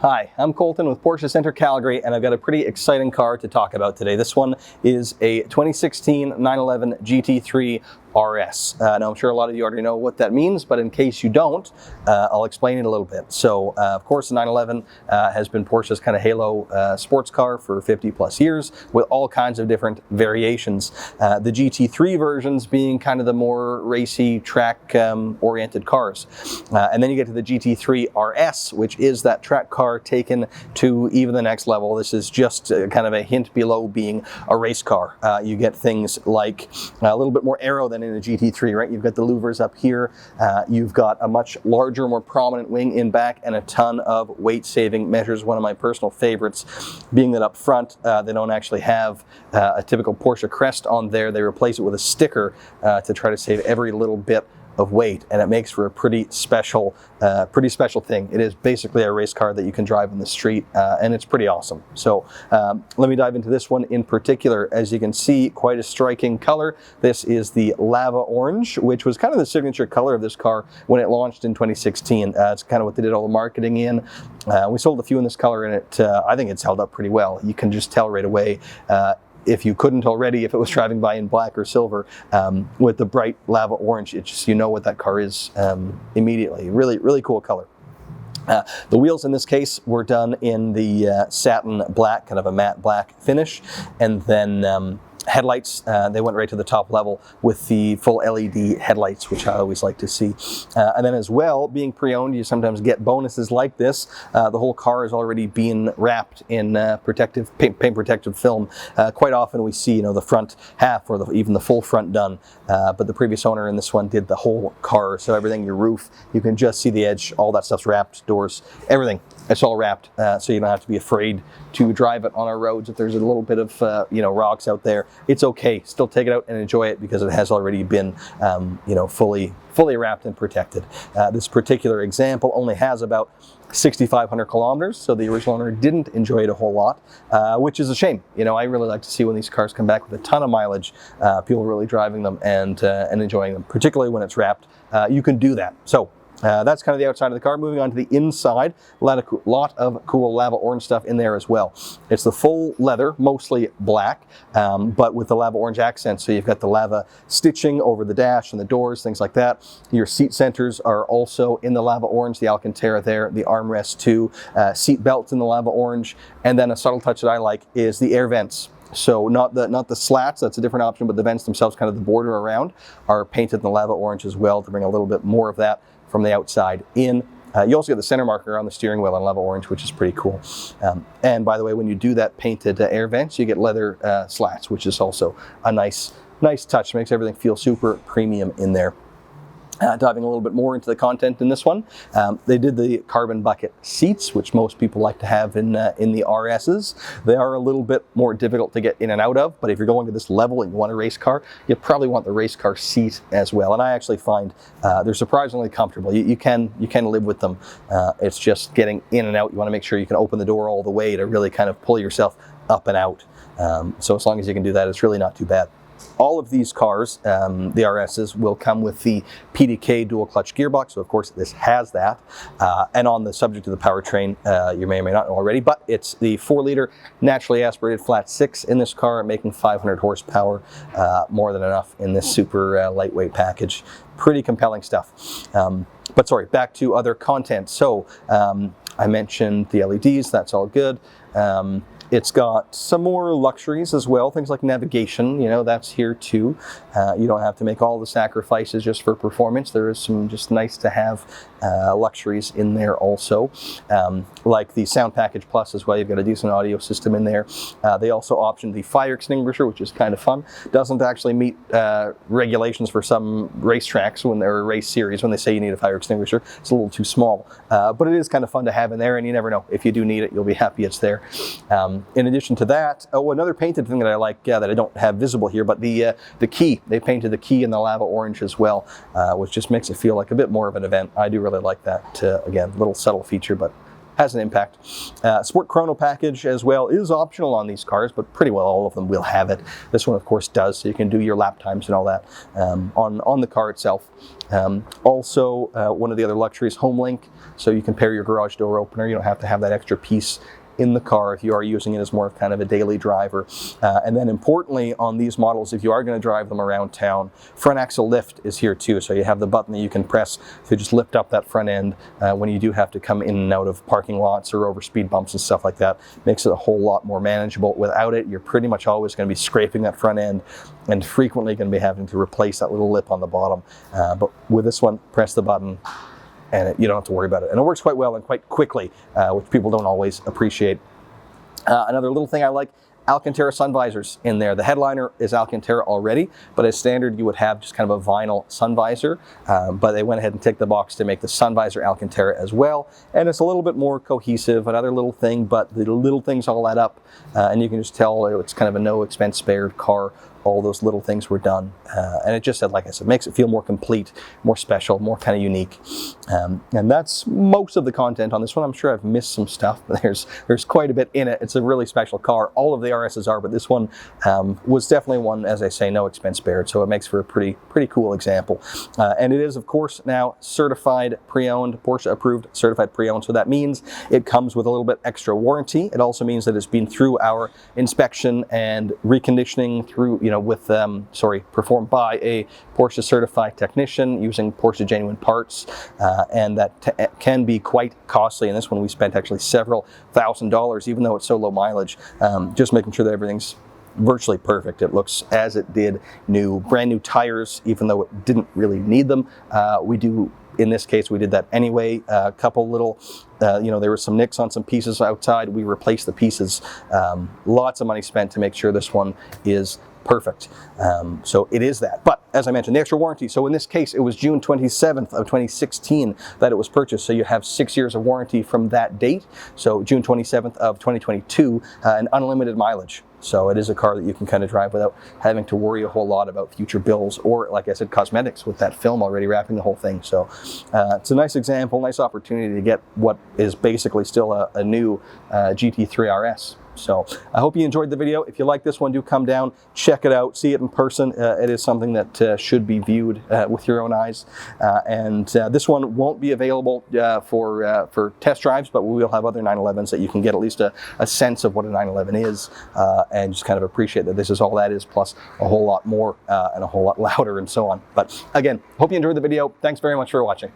Hi, I'm Colton with Porsche Center Calgary, and I've got a pretty exciting car to talk about today. This one is a 2016 911 GT3 RS. Now I'm sure a lot of you already know what that means, but in case you don't, I'll explain it a little bit. So of course the 911 has been Porsche's kind of halo sports car for 50 plus years with all kinds of different variations. The GT3 versions being kind of the more racy track oriented cars. And then you get to the GT3 RS, which is that track car taken to even the next level. This is just kind of a hint below being a race car. You get things like a little bit more aero than in a GT3, right? You've got the louvers up here, you've got a much larger, more prominent wing in back, and a ton of weight-saving measures. One of my personal favorites being that up front, they don't actually have a typical Porsche crest on there. They replace it with a sticker to try to save every little bit of weight, and it makes for a pretty special thing. It is basically a race car that you can drive in the street, and it's pretty awesome. So let me dive into this one in particular. As you can see, quite a striking color. This is the lava orange, which was kind of the signature color of this car when it launched in 2016. It's kind of what they did all the marketing in. We sold a few in this color, and I think it's held up pretty well. You can just tell right away, if you couldn't already, if it was driving by in black or silver, with the bright lava orange, it's just, you know what that car is immediately. Really cool color. The wheels in this case were done in the satin black, kind of a matte black finish, and then headlights, they went right to the top level with the full LED headlights, which I always like to see. And then as well, being pre-owned, you sometimes get bonuses like this. The whole car is already being wrapped in paint protective film. Quite often we see, the front half or even the full front done, but the previous owner in this one did the whole car. So everything, your roof, you can just see the edge, all that stuff's wrapped, doors, everything. It's all wrapped, so you don't have to be afraid to drive it on our roads. If there's a little bit of rocks out there, it's okay. Still take it out and enjoy it because it has already been fully wrapped and protected. This particular example only has about 6,500 kilometers, so the original owner didn't enjoy it a whole lot, which is a shame. I really like to see when these cars come back with a ton of mileage, people really driving them and enjoying them, particularly when it's wrapped. You can do that. So that's kind of the outside of the car. Moving on to the inside, a lot of cool lava orange stuff in there as well. It's the full leather, mostly black, but with the lava orange accent. So you've got the lava stitching over the dash and the doors, things like that. Your seat centers are also in the lava orange, the Alcantara there, the armrest too, seat belts in the lava orange, and then a subtle touch that I like is the air vents. So not the slats, that's a different option, but the vents themselves, kind of the border around, are painted in the lava orange as well to bring a little bit more of that from the outside in. You also get the center marker on the steering wheel in lava orange, which is pretty cool. And by the way, when you do that painted air vents, you get leather slats, which is also a nice touch. Makes everything feel super premium in there. Diving a little bit more into the content in this one, they did the carbon bucket seats, which most people like to have in the RSs. They are a little bit more difficult to get in and out of, but if you're going to this level and you want a race car, you probably want the race car seat as well. And I actually find they're surprisingly comfortable. You can live with them. It's just getting in and out. You want to make sure you can open the door all the way to really kind of pull yourself up and out. So as long as you can do that, it's really not too bad. All of these cars, the RSs, will come with the PDK dual clutch gearbox, so of course this has that. And on the subject of the powertrain, you may or may not know already, but it's the 4-liter naturally aspirated flat 6 in this car, making 500 horsepower, more than enough in this super lightweight package. Pretty compelling stuff. But sorry, back to other content. So I mentioned the LEDs, that's all good. It's got some more luxuries as well, things like navigation, that's here too. You don't have to make all the sacrifices just for performance. There is some just nice to have luxuries in there also. Like the Sound Package Plus as well, you've got a decent audio system in there. They also optioned the fire extinguisher, which is kind of fun. Doesn't actually meet regulations for some racetracks when they're a race series, when they say you need a fire extinguisher. It's a little too small, but it is kind of fun to have in there, and you never know. If you do need it, you'll be happy it's there. In addition to that, another painted thing that I like, that I don't have visible here, but the key. They painted the key in the lava orange as well, which just makes it feel like a bit more of an event. I do really like that. Again, little subtle feature, but has an impact. Sport chrono package as well is optional on these cars, but pretty well all of them will have it. This one, of course, does, so you can do your lap times and all that on the car itself. Also, one of the other luxuries, home link, so you can pair your garage door opener. You don't have to have that extra piece in the car if you are using it as more of kind of a daily driver. And then importantly on these models, if you are going to drive them around town, front axle lift is here too. So you have the button that you can press to just lift up that front end when you do have to come in and out of parking lots or over speed bumps and stuff like that. Makes it a whole lot more manageable. Without it, you're pretty much always going to be scraping that front end and frequently going to be having to replace that little lip on the bottom. But with this one, press the button, and you don't have to worry about it. And it works quite well and quite quickly, which people don't always appreciate. Another little thing I like, Alcantara sun visors in there. The headliner is Alcantara already, but as standard you would have just kind of a vinyl sun visor, but they went ahead and ticked the box to make the sun visor Alcantara as well, and it's a little bit more cohesive, another little thing, but the little things all add up, and you can just tell it's kind of a no expense spared car. All those little things were done, and it just said, like I said, makes it feel more complete, more special, more kind of unique. And that's most of the content on this one. I'm sure I've missed some stuff, but there's quite a bit in it. It's a really special car. All of the RSs are, but this one was definitely one, as I say, no expense spared. So it makes for a pretty cool example. And it is, of course, now certified pre-owned, Porsche approved certified pre-owned. So that means it comes with a little bit extra warranty. It also means that it's been through our inspection and reconditioning through, performed by a Porsche certified technician using Porsche genuine parts, and that can be quite costly. And this one we spent actually several $1,000s, even though it's so low mileage, just making sure that everything's virtually perfect. It looks as it did new. Brand new tires, even though it didn't really need them. In this case, we did that anyway. A couple little, there were some nicks on some pieces outside. We replaced the pieces. Lots of money spent to make sure this one is perfect. So it is that. But as I mentioned, the extra warranty. So in this case, it was June 27th of 2016 that it was purchased. So you have 6 years of warranty from that date. So June 27th of 2022, and unlimited mileage. So it is a car that you can kind of drive without having to worry a whole lot about future bills or, like I said, cosmetics with that film already wrapping the whole thing. So it's a nice example, nice opportunity to get what is basically still a new GT3 RS. So I hope you enjoyed the video. If you like this one, do come down, check it out, see it in person. It is something that should be viewed with your own eyes. And this one won't be available for test drives, but we will have other 911s that you can get at least a sense of what a 911 is, and just kind of appreciate that this is all that is, plus a whole lot more and a whole lot louder and so on. But again, hope you enjoyed the video. Thanks very much for watching.